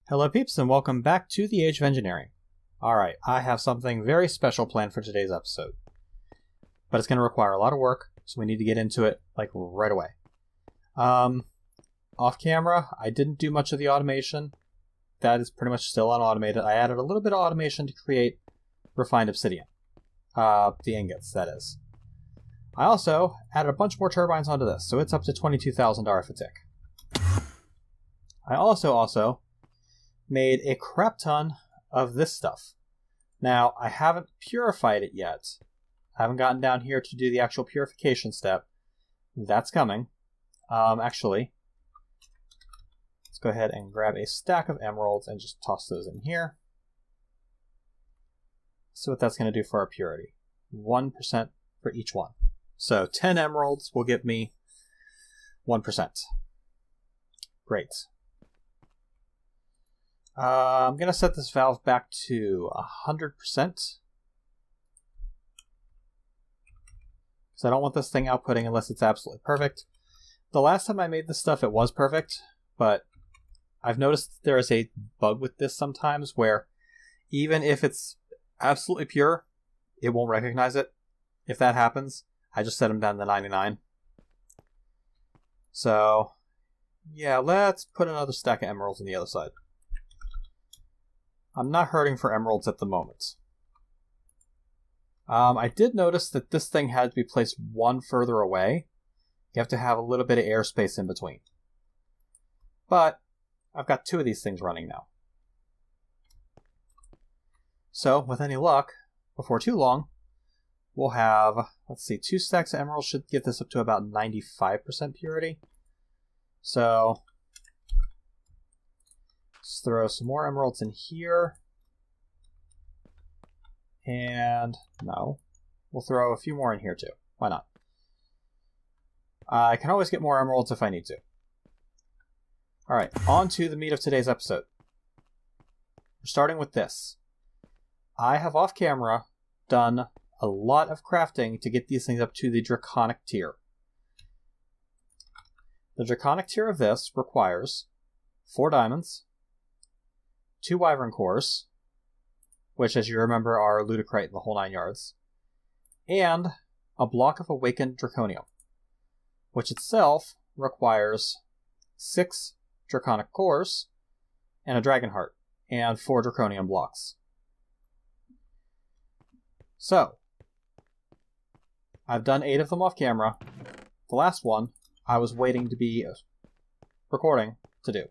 Hello peeps and welcome back to the Age of Engineering. Alright, I have something very special planned for today's episode. But it's going to require a lot of work, so we need to get into it, like, right away. Off camera, I didn't do much of the automation. That is pretty much still unautomated. I added a little bit of automation to create refined obsidian. The ingots, that is. I also added a bunch more turbines onto this, so it's up to 22,000 RF a tick. I also made a crap ton of this stuff. Now, I haven't purified it yet. I haven't gotten down here to do the actual purification step. That's coming. Actually, let's go ahead and grab a stack of emeralds and just toss those in here. See what that's going to do for our purity. 1% for each one. So 10 emeralds will give me 1%. Great. I'm going to set this valve back to 100%. Because I don't want this thing outputting unless it's absolutely perfect. The last time I made this stuff, it was perfect. But I've noticed there is a bug with this sometimes where even if it's absolutely pure, it won't recognize it. If that happens, I just set them down to 99. So, yeah, let's put another stack of emeralds on the other side. I'm not hurting for emeralds at the moment. I did notice that this thing had to be placed one further away. You have to have a little bit of airspace in between. But I've got two of these things running now. So, with any luck, before too long, we'll have, let's see, 2 stacks of emeralds should get this up to about 95% purity. So, let's throw some more emeralds in here. And, no, we'll throw a few more in here too. Why not? I can always get more emeralds if I need to. Alright, on to the meat of today's episode. We're starting with this. I have off camera done a lot of crafting to get these things up to the Draconic tier. The Draconic tier of this requires 4 diamonds, 2 wyvern cores, which as you remember are ludicrite in the whole 9 yards, and a block of awakened draconium, which itself requires 6 draconic cores and a dragon heart, and 4 draconium blocks. So, I've done 8 of them off camera. The last one, I was waiting to be recording to do.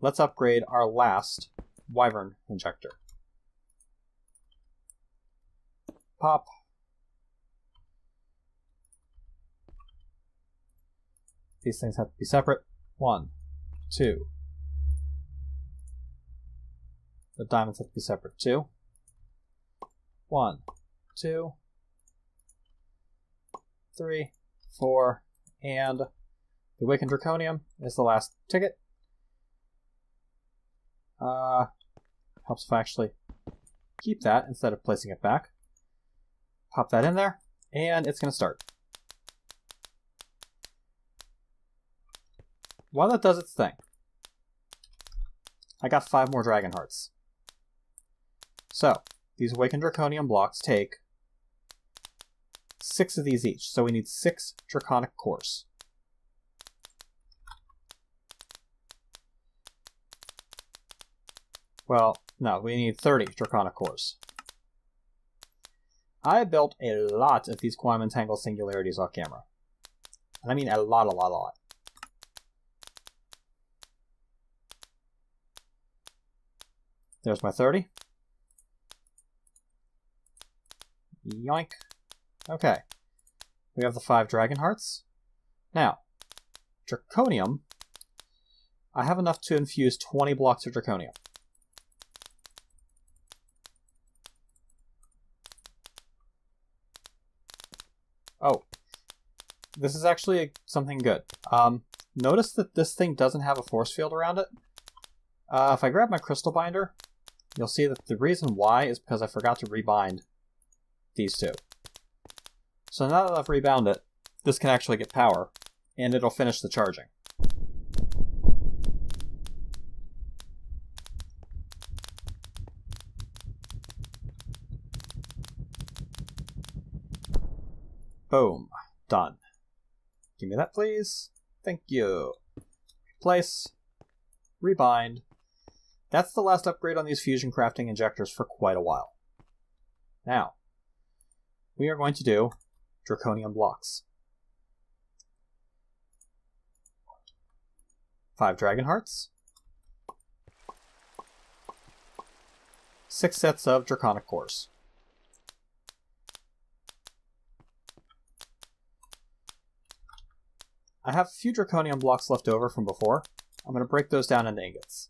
Let's upgrade our last wyvern injector. Pop. These things have to be separate. 1, 2. The diamonds have to be separate too. 1, 2, 3, 4, and the awakened draconium is the last ticket. Helps if I actually keep that instead of placing it back. Pop that in there, and it's going to start. While that does its thing, I got 5 more dragon hearts. So, these awakened draconium blocks take 6 of these each, so we need 6 draconic cores. Well, no, we need 30 draconic cores. I built a lot of these quantum entangled singularities off camera. And I mean a lot. There's my 30. Yoink. Okay. We have the 5 dragon hearts. Now, draconium. I have enough to infuse 20 blocks of draconium. Oh, this is actually something good. Notice that this thing doesn't have a force field around it. If I grab my crystal binder, you'll see that the reason why is because I forgot to rebind these two. So now that I've rebound it, this can actually get power, and it'll finish the charging. Boom. Done. Give me that, please. Thank you. Replace. Rebind. That's the last upgrade on these fusion crafting injectors for quite a while. Now, we are going to do draconium blocks. 5 dragon hearts. 6 sets of draconic cores. I have a few draconium blocks left over from before. I'm going to break those down into ingots.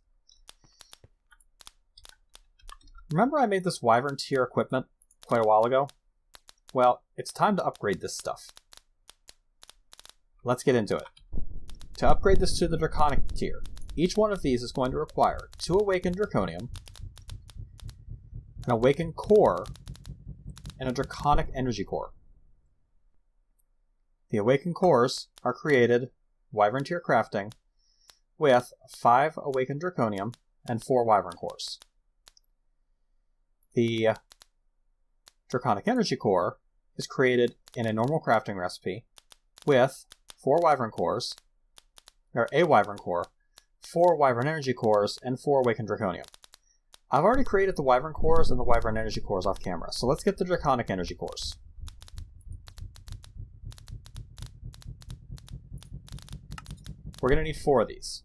Remember I made this wyvern tier equipment quite a while ago? Well, it's time to upgrade this stuff. Let's get into it. To upgrade this to the draconic tier, each one of these is going to require 2 awakened draconium, an awakened core, and a draconic energy core. The awakened cores are created, wyvern tier crafting, with 5 awakened draconium and 4 wyvern cores. The draconic energy core is created in a normal crafting recipe with 4 wyvern cores, or a wyvern core, 4 wyvern energy cores, and 4 awakened draconium. I've already created the wyvern cores and the wyvern energy cores off camera, so let's get the draconic energy cores. We're going to need 4 of these.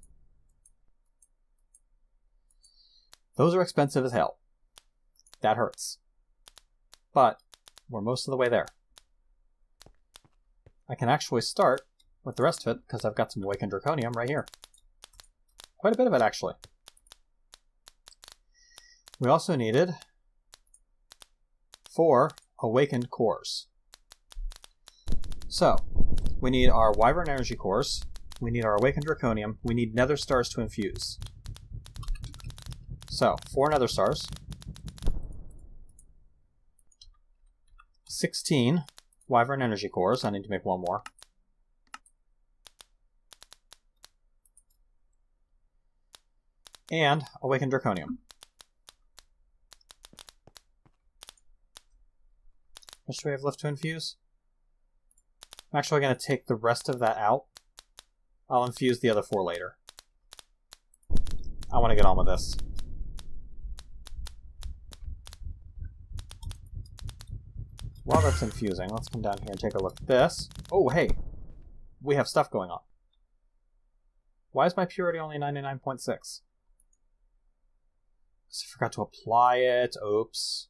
Those are expensive as hell. That hurts. But we're most of the way there. I can actually start with the rest of it because I've got some awakened draconium right here. Quite a bit of it, actually. We also needed 4 awakened cores. So, we need our wyvern energy cores, we need our awakened draconium, we need nether stars to infuse. So, 4 nether stars, 16 wyvern energy cores, I need to make 1 more, and awakened draconium. How much do we have left to infuse? I'm actually going to take the rest of that out. I'll infuse the other 4 later. I want to get on with this. While that's infusing, let's come down here and take a look at this. Oh, hey! We have stuff going on. Why is my purity only 99.6? I forgot to apply it. Oops.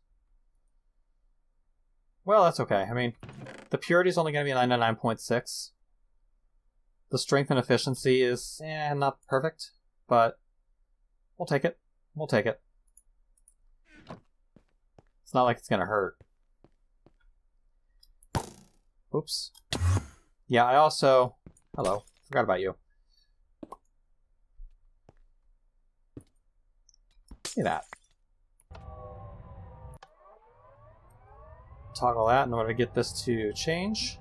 Well, that's okay. I mean, the purity is only going to be 99.6. The strength and efficiency is, not perfect, but we'll take it. We'll take it. It's not like it's going to hurt. Oops. Yeah, I also... Hello. Forgot about you. See that. Toggle that in order to get this to change.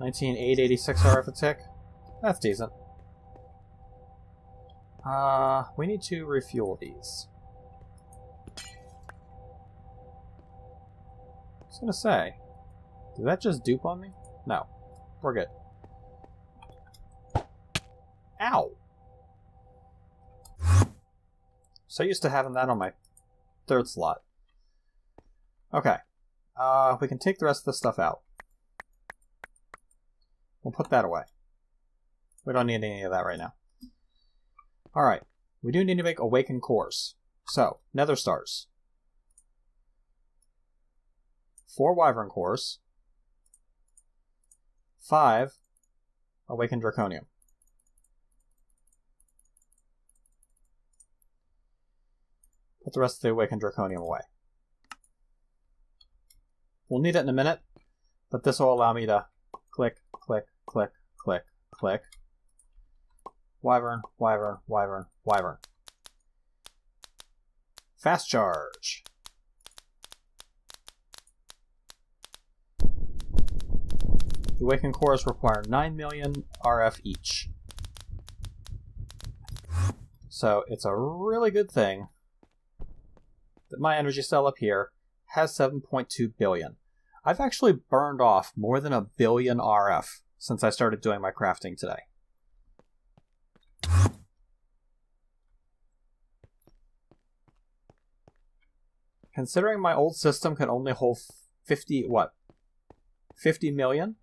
19,886 RF a tick. That's decent. We need to refuel these. I was gonna say, did that just dupe on me? No. We're good. Ow! So used to having that on my 3rd slot. Okay. We can take the rest of the stuff out. We'll put that away. We don't need any of that right now. Alright. We do need to make awakened cores. So, nether stars. 4 wyvern cores. 5 awakened draconium. Put the rest of the awakened draconium away. We'll need it in a minute, but this will allow me to click, click, click, click, click. Wyvern, wyvern, wyvern, wyvern. Fast charge. The awakened cores require 9 million RF each. So it's a really good thing that my energy cell up here has 7.2 billion. I've actually burned off more than 1 billion RF since I started doing my crafting today. Considering my old system could only hold 50 million?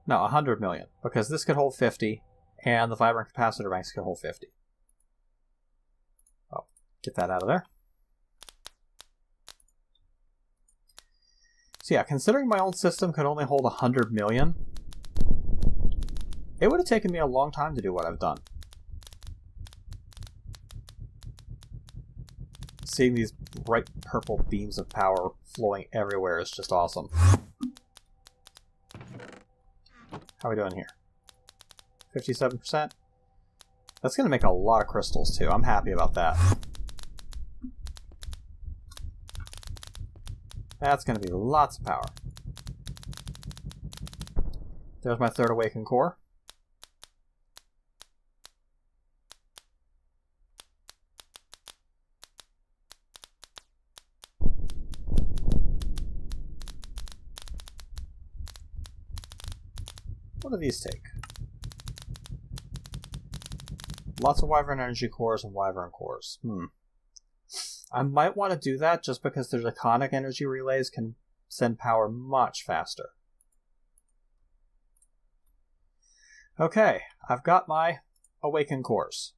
No, 100 million, because this could hold 50, and the vibrant capacitor banks could hold 50. Oh, get that out of there. So yeah, considering my old system could only hold 100 million, it would have taken me a long time to do what I've done. Seeing these bright purple beams of power flowing everywhere is just awesome. How are we doing here? 57%? That's going to make a lot of crystals too. I'm happy about that. That's going to be lots of power. There's my third awakened core. What do these take? Lots of Wyvern energy cores and Wyvern cores. I might want to do that just because the Draconic energy relays can send power much faster. Okay, I've got my awakened cores.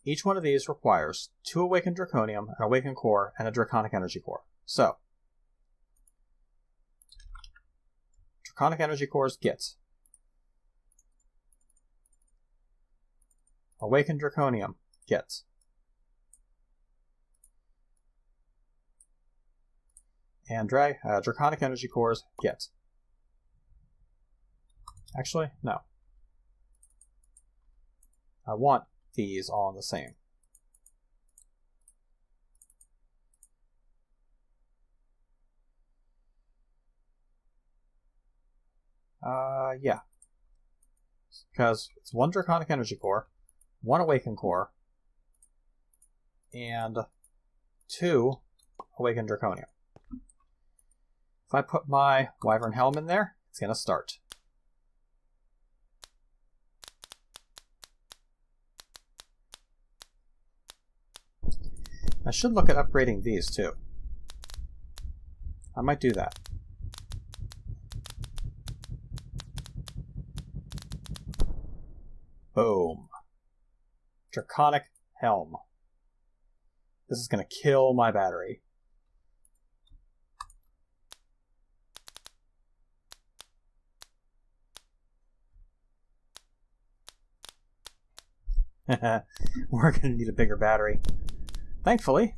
Each one of these requires 2 awakened Draconium, an awakened core, and a Draconic energy core. So, Draconic energy cores get awakened Draconium gets and Draconic energy cores get. Actually, no. I want these all in the same. Yeah. Because it's 1 Draconic energy core, 1 awakened core, and 2 awakened Draconium. If I put my Wyvern Helm in there, it's going to start. I should look at upgrading these too. I might do that. Boom. Draconic Helm. This is going to kill my battery. We're going to need a bigger battery. Thankfully,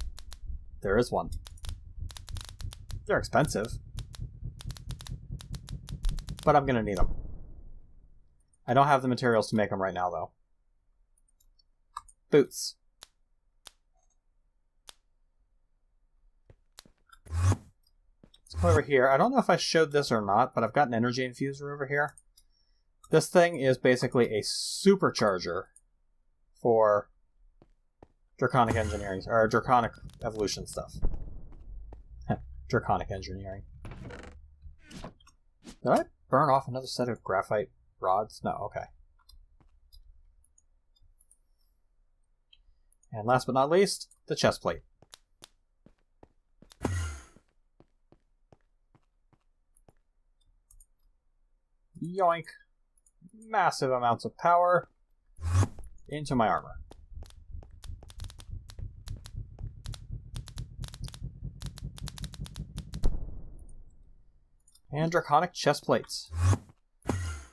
there is one. They're expensive, but I'm going to need them. I don't have the materials to make them right now, though. Boots. Let's go over here. I don't know if I showed this or not, but I've got an energy infuser over here. This thing is basically a supercharger for Draconic engineering, or Draconic Evolution stuff. Draconic engineering. Did I burn off another set of graphite rods? No, okay. And last but not least, the chest plate. Yoink! Massive amounts of power into my armor. And Draconic chest plates.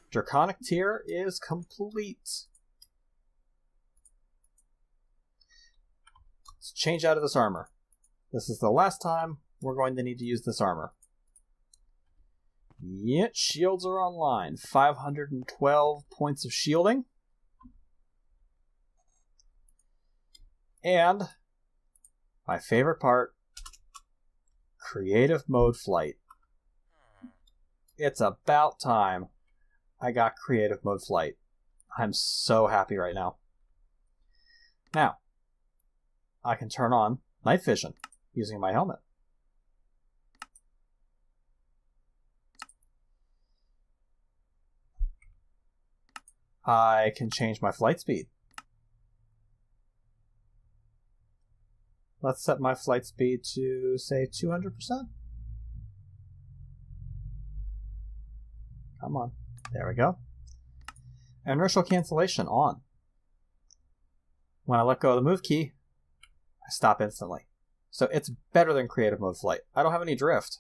Draconic tier is complete. Let's change out of this armor. This is the last time we're going to need to use this armor. Yet shields are online. 512 points of shielding. And my favorite part, creative mode flight. It's about time I got creative mode flight. I'm so happy right now. Now, I can turn on night vision using my helmet. I can change my flight speed. Let's set my flight speed to, say, 200%. Come on. There we go. Inertial cancellation on. When I let go of the move key, I stop instantly. So it's better than creative mode flight. I don't have any drift.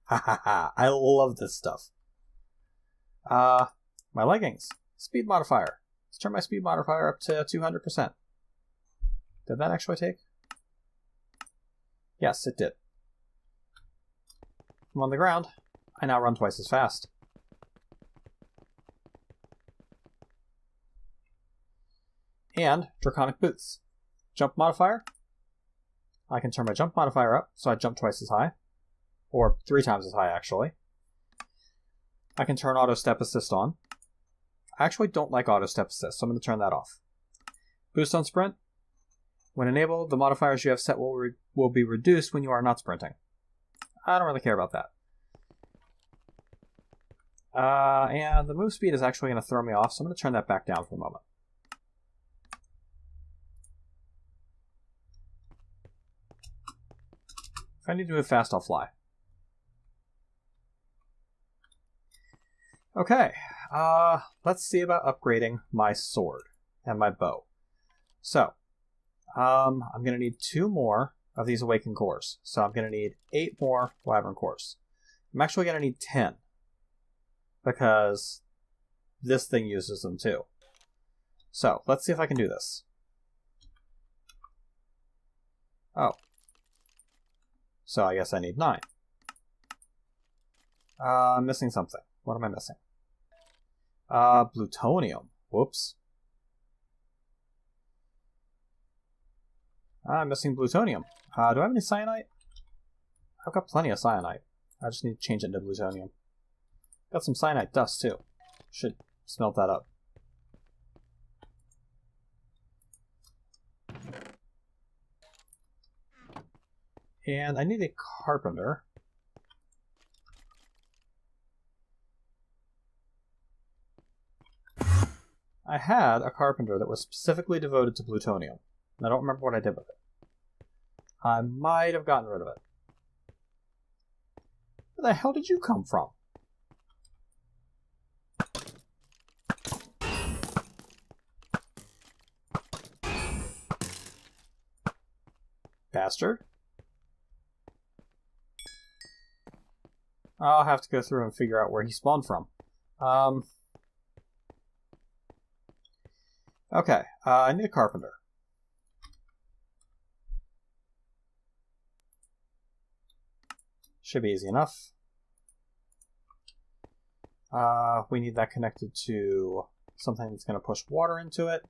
Ha ha ha. I love this stuff. My leggings. Speed modifier. Let's turn my speed modifier up to 200%. Did that actually take? Yes, it did. I'm on the ground. I now run twice as fast. And Draconic boots. Jump modifier. I can turn my jump modifier up, so I jump twice as high. Or 3 times as high, actually. I can turn auto step assist on. I actually don't like auto step assist, so I'm going to turn that off. Boost on sprint. When enabled, the modifiers you have set will be reduced when you are not sprinting. I don't really care about that. And the move speed is actually going to throw me off, so I'm going to turn that back down for a moment. If I need to move fast, I'll fly. Okay, let's see about upgrading my sword and my bow. So, I'm going to need 2 more of these awakened cores. So I'm going to need 8 more wyvern cores. I'm actually going to need 10. Because this thing uses them too. So, let's see if I can do this. Oh. So I guess I need 9. I'm missing something. What am I missing? Plutonium. Whoops. I'm missing plutonium. Do I have any cyanite? I've got plenty of cyanite. I just need to change it into plutonium. Got some cyanite dust too. Should smelt that up. And I need a carpenter. I had a carpenter that was specifically devoted to plutonium. I don't remember what I did with it. I might have gotten rid of it. Where the hell did you come from? Bastard. I'll have to go through and figure out where he spawned from. Okay, I need a carpenter. Should be easy enough. We need that connected to something that's going to push water into it.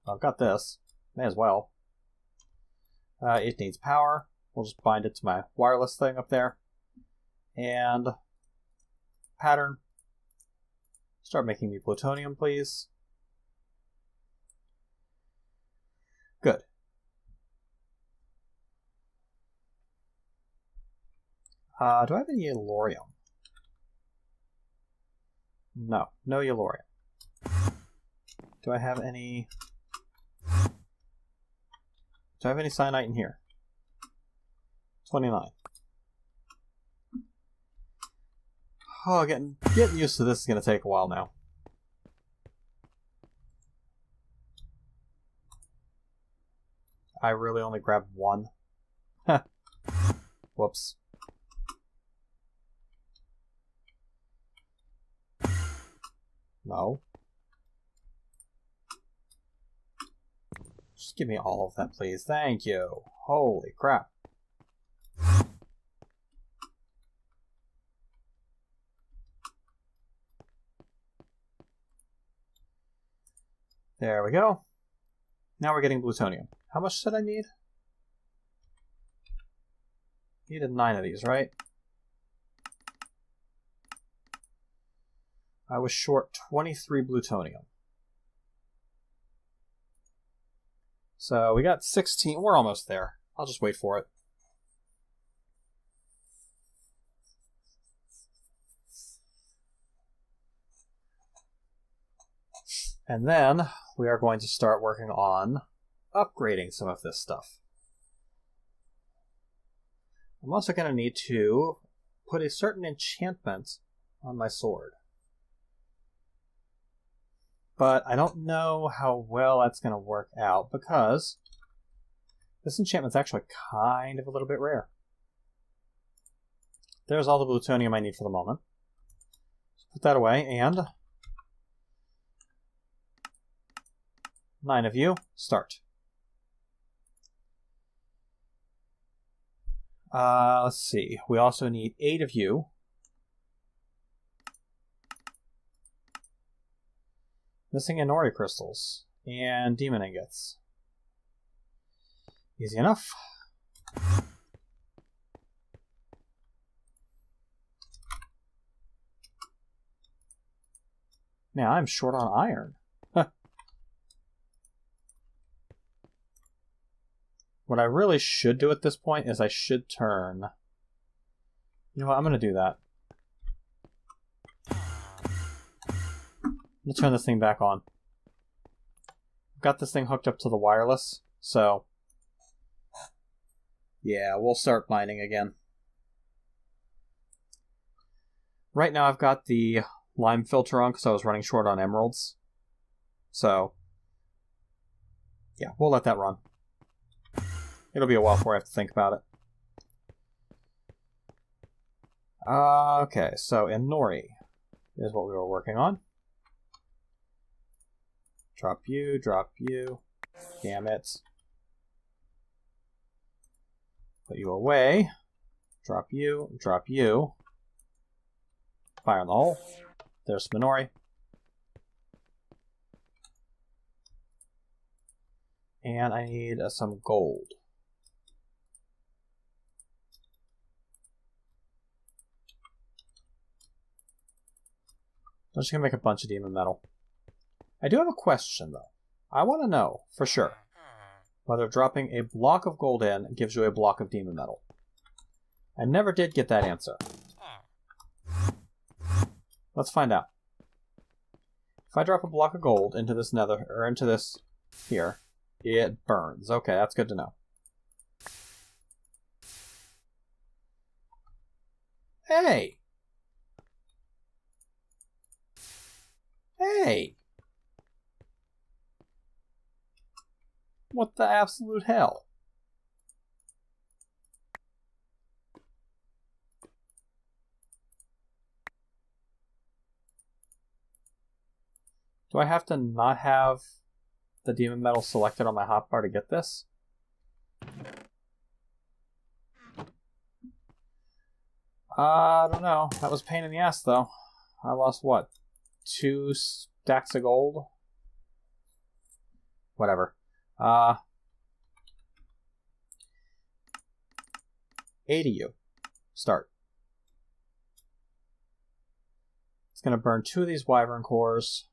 I've got this. May as well. It needs power. We'll just bind it to my wireless thing up there. And pattern. Start making me plutonium, please. Good. Do I have any yellorium? No, no yellorium. Do I have any... Do I have any cyanite in here? 29. Oh, getting used to this is going to take a while now. I really only grabbed 1. Whoops. No. Just give me all of that, please. Thank you. Holy crap. There we go. Now we're getting plutonium. How much did I need? Needed 9 of these, right? I was short 23 plutonium. So we got 16. We're almost there. I'll just wait for it. And then we are going to start working on upgrading some of this stuff. I'm also going to need to put a certain enchantment on my sword. But I don't know how well that's going to work out because this enchantment's actually kind of a little bit rare. There's all the plutonium I need for the moment. Put that away, and 9 of you, start. Let's see. We also need 8 of you. Missing Inori crystals and demon ingots. Easy enough. Now I'm short on iron. What I really should do at this point is I should turn... You know what, I'm going to do that. I'm going to turn this thing back on. I've got this thing hooked up to the wireless, so... Yeah, we'll start mining again. Right now I've got the lime filter on because I was running short on emeralds. So... Yeah, we'll let that run. It'll be a while before I have to think about it. Okay, so Inori is what we were working on. Drop you, drop you. Damn it. Put you away. Drop you, drop you. Fire in the hole. There's Minori. And I need some gold. I'm just going to make a bunch of demon metal. I do have a question, though. I want to know, for sure, whether dropping a block of gold in gives you a block of demon metal. I never did get that answer. Let's find out. If I drop a block of gold into this nether, or into this here, it burns. Okay, that's good to know. Hey! Hey! What the absolute hell? Do I have to not have the demon metal selected on my hotbar to get this? I don't know. That was a pain in the ass, though. I lost, what, 2 stacks of gold? Whatever. 80 you. Start. It's going to burn 2 of these wyvern cores.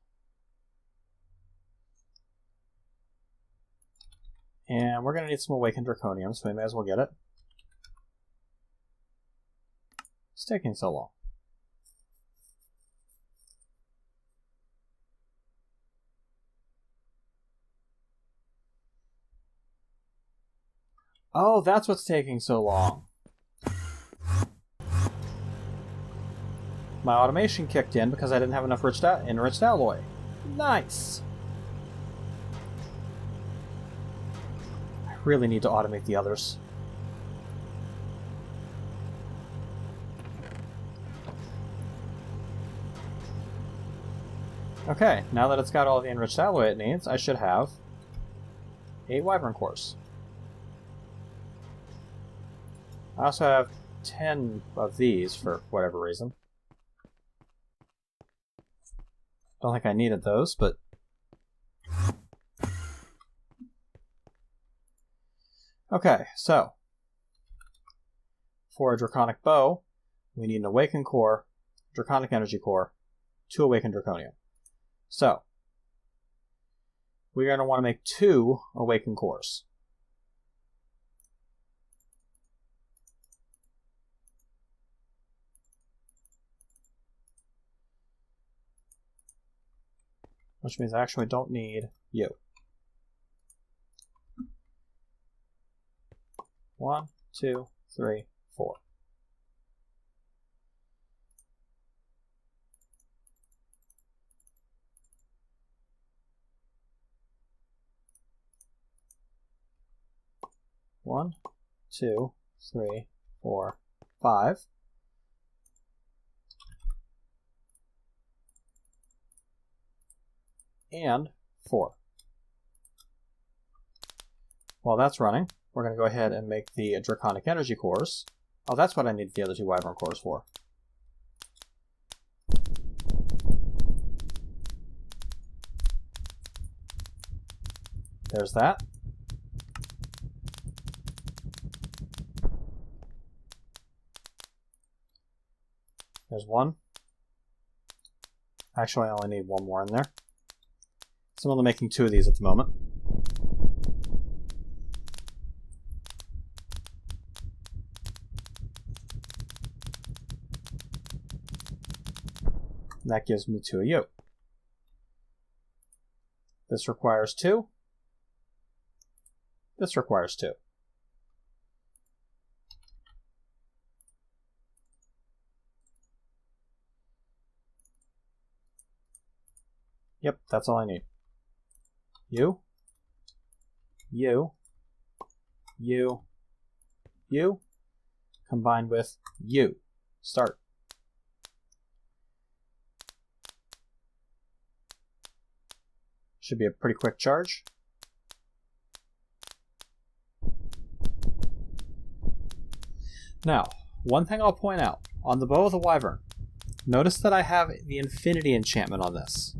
And we're going to need some awakened draconium, so we may as well get it. It's taking so long. Oh, that's what's taking so long. My automation kicked in because I didn't have enough enriched alloy. Nice! I really need to automate the others. Okay, now that it's got all the enriched alloy it needs, I should have 8 wyvern cores. I also have 10 of these for whatever reason. Don't think I needed those, but... Okay, so... For a Draconic Bow, we need an Awakened Core, Draconic Energy Core, 2 Awakened Draconium. So, we're going to want to make 2 Awakened Cores. which means I actually don't need you. 1, 2, 3, 4. One, 2, 3, 4, 5. And 4. While that's running, we're going to go ahead and make the Draconic Energy cores. Oh, that's what I need the other 2 Wyvern cores for. There's that. There's 1. Actually, I only need 1 more in there. So I'm only making 2 of these at the moment. And that gives me 2 of you. This requires 2. This requires 2. Yep, that's all I need. You, you, you, you, combined with you. Start. Should be a pretty quick charge. Now, one thing I'll point out, on the Bow of the Wyvern, notice that I have the Infinity enchantment on this.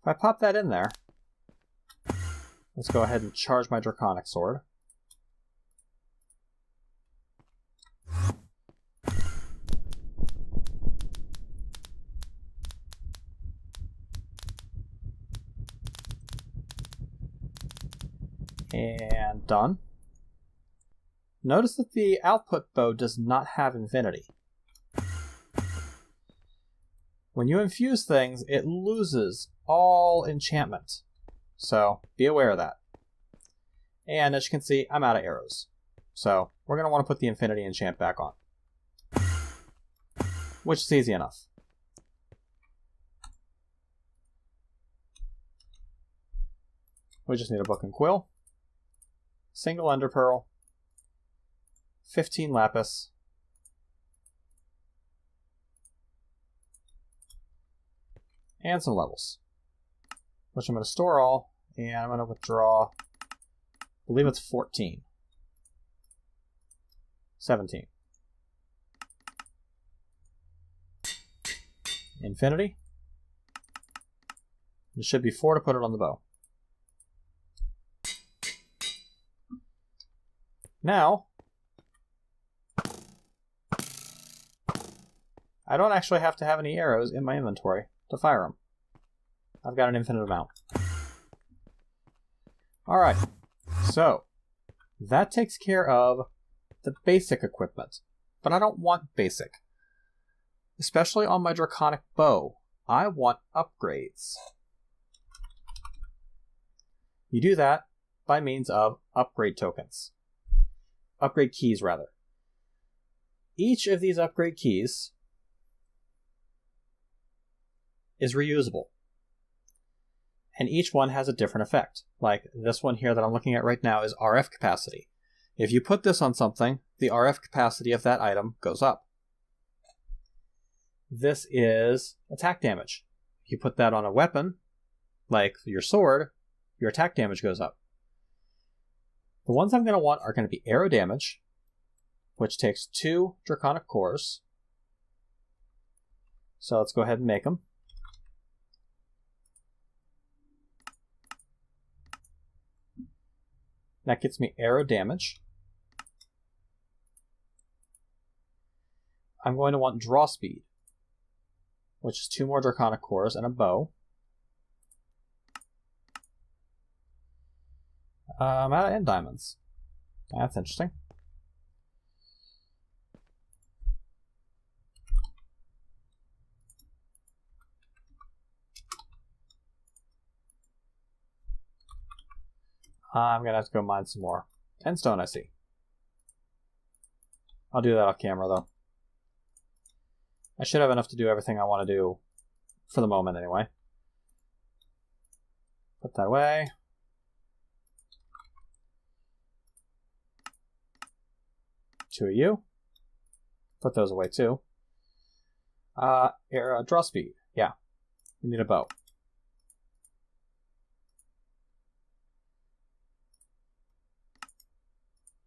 If I pop that in there, let's go ahead and charge my Draconic Sword. And done. Notice that the output bow does not have Infinity. When you infuse things, it loses all enchantment. So be aware of that. And as you can see, I'm out of arrows. So we're going to want to put the Infinity enchant back on. Which is easy enough. We just need a book and quill, single ender pearl, 15 lapis, and some levels, which I'm going to store all, and I'm going to withdraw, I believe it's 14. 17. Infinity. It should be 4 to put it on the bow. Now, I don't actually have to have any arrows in my inventory to fire them. I've got an infinite amount. Alright, so that takes care of the basic equipment, but I don't want basic. Especially on my Draconic bow, I want upgrades. You do that by means of upgrade tokens. Upgrade keys, rather. Each of these upgrade keys is reusable. And each one has a different effect. Like this one here that I'm looking at right now is RF capacity. If you put this on something, the RF capacity of that item goes up. This is attack damage. If you put that on a weapon, like your sword, your attack damage goes up. The ones I'm going to want are going to be arrow damage, which takes 2 Draconic cores. So let's go ahead and make them. That gets me arrow damage. I'm going to want draw speed, which is 2 more Draconic cores and a bow. I'm out of end diamonds. That's interesting. I'm going to have to go mine some more. 10 stone, I see. I'll do that off camera, though. I should have enough to do everything I want to do, for the moment, anyway. Put that away. Two of you. Put those away, too. Draw speed. Yeah. We need a bow.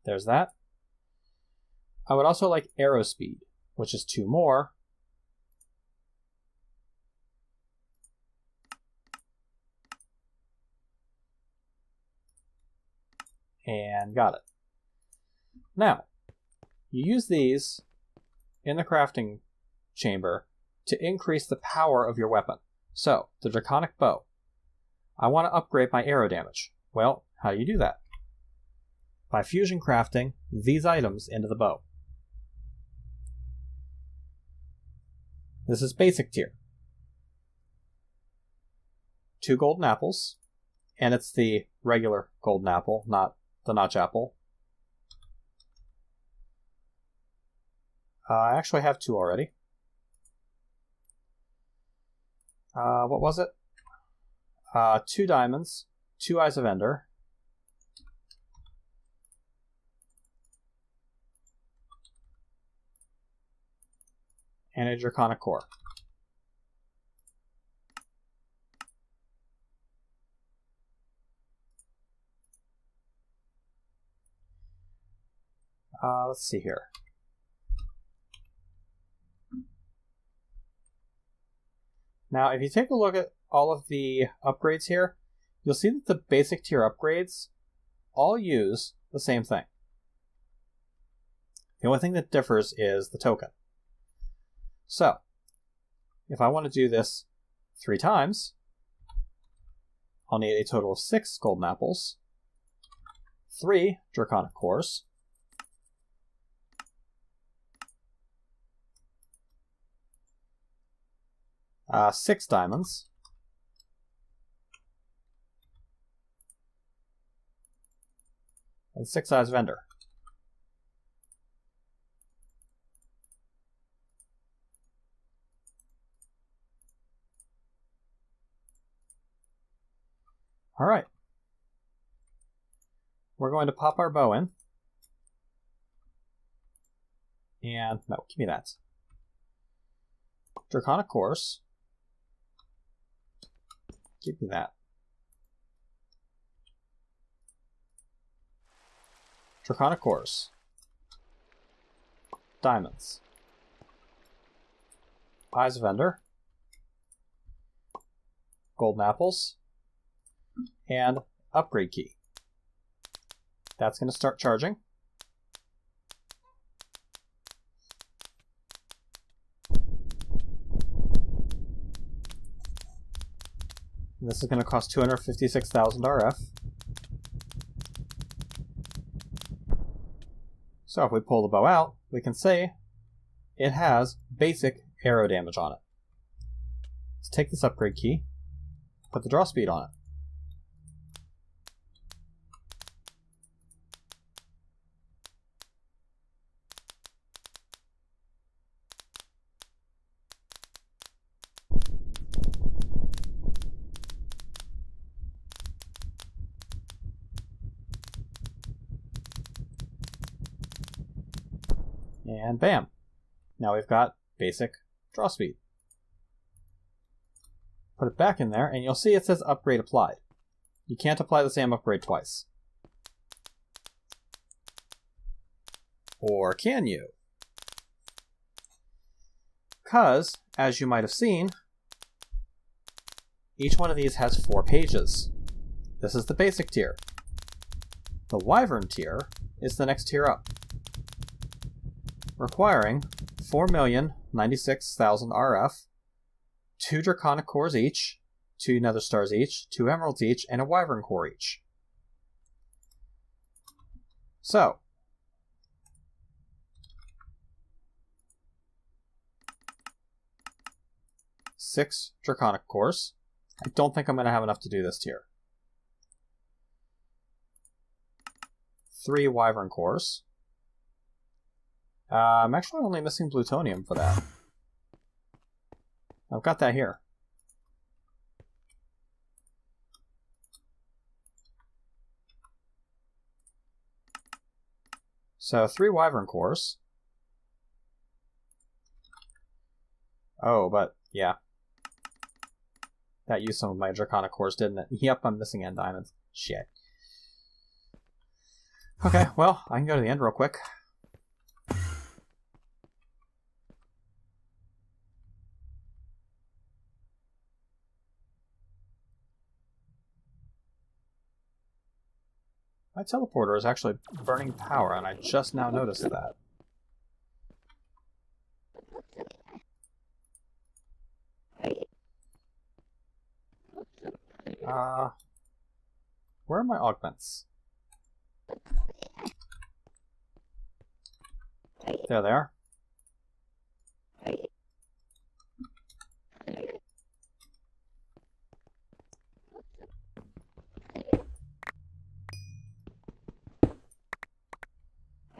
There's that. I would also like arrow speed, which is 2 more. And got it. Now, you use these in the crafting chamber to increase the power of your weapon. So, the Draconic Bow. I want to upgrade my arrow damage. Well, how do you do that? By fusion crafting these items into the bow. This is basic tier. 2 golden apples, and it's the regular golden apple, not the notch apple. I actually have 2 already. What was it? 2 diamonds, 2 eyes of ender, and a draconic core. Let's see here. Now, if you take a look at all of the upgrades here, you'll see that the basic tier upgrades all use the same thing. The only thing that differs is the token. So, if I want to do this 3 times, I'll need a total of 6 golden apples, 3 draconic cores, 6 diamonds, and 6 eyes of ender. All right. We're going to pop our bow in. And, no, give me that. Draconic cores. Give me that. Draconic cores. Diamonds. Eyes of ender. Golden apples. And upgrade key. That's going to start charging. And this is going to cost 256,000 RF. So if we pull the bow out, we can say it has basic arrow damage on it. Let's take this upgrade key, put the draw speed on it. And bam! Now we've got basic draw speed. Put it back in there, and you'll see it says upgrade applied. You can't apply the same upgrade twice. Or can you? Because, as you might have seen, each one of these has 4 pages. This is the basic tier. The Wyvern tier is the next tier up, requiring 4,096,000 RF, 2 Draconic cores each, 2 Nether Stars each, 2 Emeralds each, and a Wyvern core each. So, six Draconic cores. I don't think I'm going to have enough to do this tier. 3 Wyvern cores. I'm actually only missing plutonium for that. I've got that here. So 3 Wyvern cores. Oh, but yeah. That used some of my Draconic cores, didn't it? Yep, I'm missing end diamonds. Shit. Okay, well, I can go to the end real quick. My teleporter is actually burning power, and I just now noticed that. Where are my augments? There they are.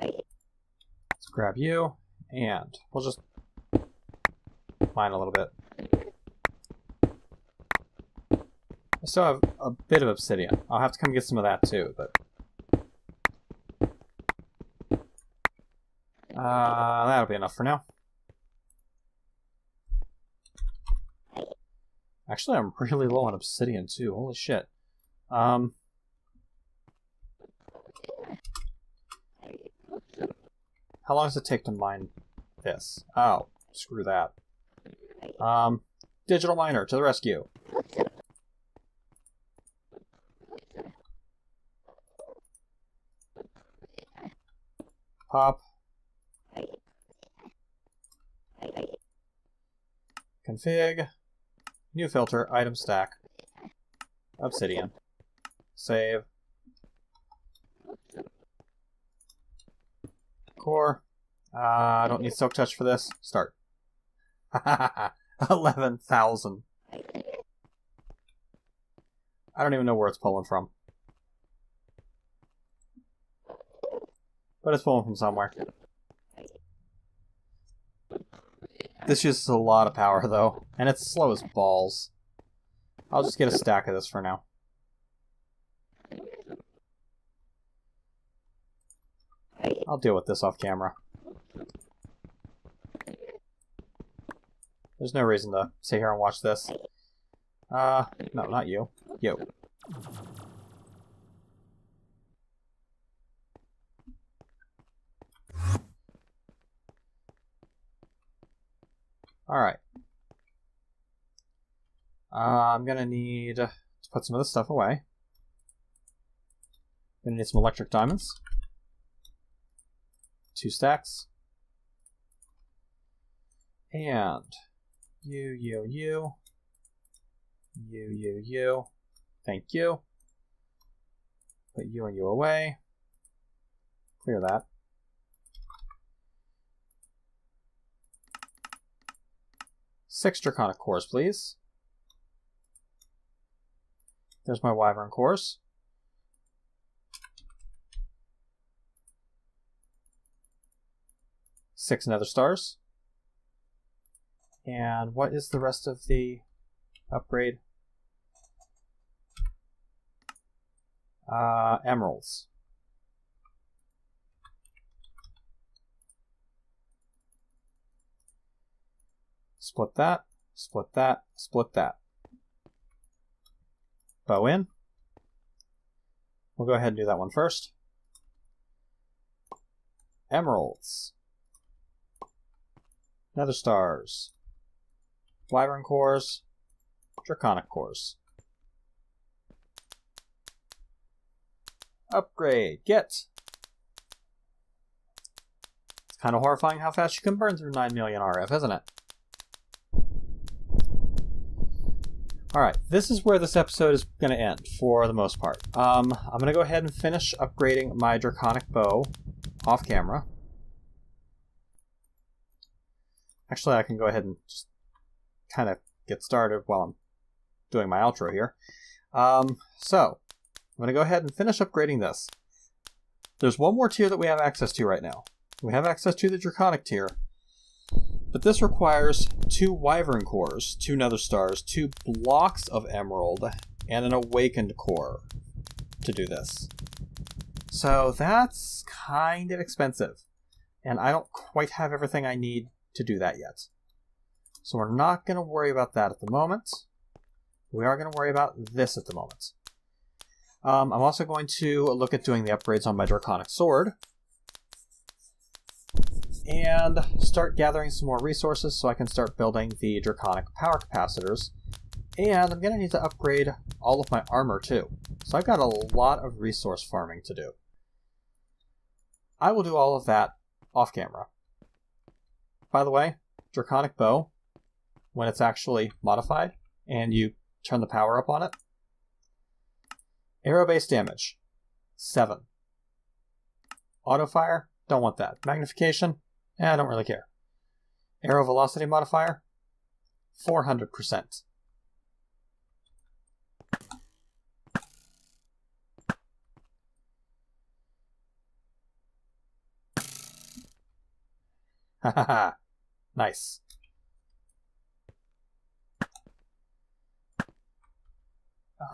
Let's grab you, and we'll just mine a little bit. I still have a bit of obsidian. I'll have to come get some of that too, but... that'll be enough for now. Actually, I'm really low on obsidian too. Holy shit. How long does it take to mine this? Oh, screw that. Digital miner to the rescue. Pop. Config. New filter. Item stack. Obsidian. Save. Core. I don't need Silk Touch for this. Start. 11,000. I don't even know where it's pulling from. But it's pulling from somewhere. This uses a lot of power, though. And it's slow as balls. I'll just get a stack of this for now. I'll deal with this off camera. There's no reason to sit here and watch this. No, not you. You. Alright. I'm gonna need to put some of this stuff away. Gonna need some electric diamonds. 2 stacks. And you. Thank you. Put you and you away. Clear that. Six Draconic cores, please. There's my Wyvern cores. Six Nether stars. And what is the rest of the upgrade? Emeralds. Split that, split that, split that. Bow in. We'll go ahead and do that one first. Emeralds. Nether stars. Wyvern cores. Draconic cores. Upgrade. Get. It's kind of horrifying how fast you can burn through 9 million RF, isn't it? Alright, this is where this episode is going to end, for the most part. I'm going to go ahead and finish upgrading my Draconic bow off camera. Actually, I can go ahead and just kind of get started while I'm doing my outro here. So, I'm going to go ahead and finish upgrading this. There's one more tier that we have access to right now. We have access to the Draconic tier, but this requires 2 Wyvern cores, 2 Nether stars, 2 blocks of emerald, and an awakened core to do this. So that's kind of expensive, and I don't quite have everything I need to do that yet. So we're not going to worry about that at the moment. We are going to worry about this at the moment. I'm also going to look at doing the upgrades on my Draconic sword and start gathering some more resources so I can start building the Draconic power capacitors. And I'm going to need to upgrade all of my armor too. So I've got a lot of resource farming to do. I will do all of that off camera. By the way, Draconic bow, when it's actually modified and you turn the power up on it, arrow-based damage, 7. Auto-fire, don't want that. Magnification, I don't really care. Arrow velocity modifier, 400%. Hahaha, nice.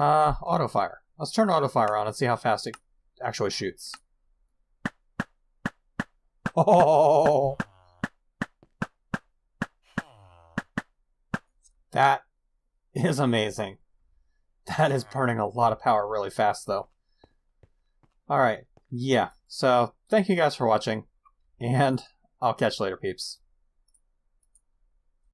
Auto-fire. Let's turn auto-fire on and see how fast it actually shoots. Oh! That is amazing. That is burning a lot of power really fast, though. Alright, yeah. So, thank you guys for watching, and I'll catch you later, peeps.